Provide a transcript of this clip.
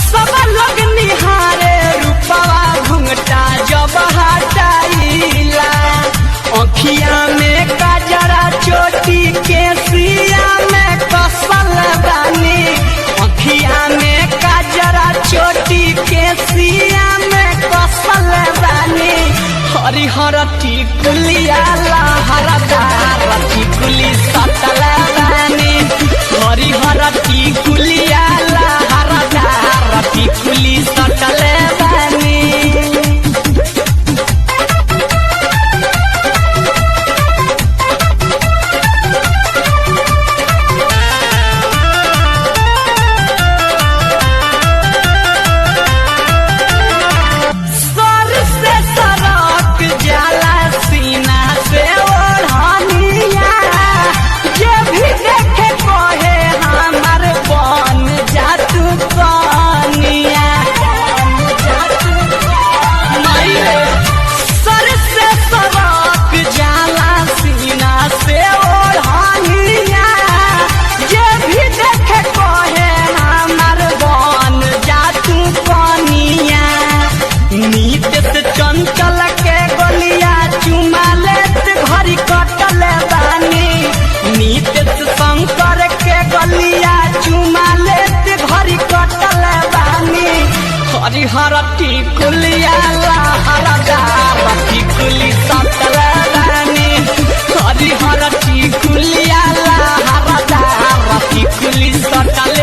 सब लोग निहारे रूपवा घुंघटा जब हटाइला। अखिया में काजरा चोटी केसिया में कसल बानी। अखिया में काजरा चोटी केसिया में कसल बानी। हरिहर टिकुलिया लहरदार टिकुली सटल बानी। हरिहर टिकुलिया लहरदार टिकुली सटल बानी। चंचल के गोलिया चुमा लेत घड़ी कटल बानी। नीतीश शंकर के गोलिया चुमा लेत घड़ी कटल बानी। हरिहर टिकुलिया लहरदार टिकुली सटल बानी। हरिहर टिकुलिया लहरदार टिकुली सटल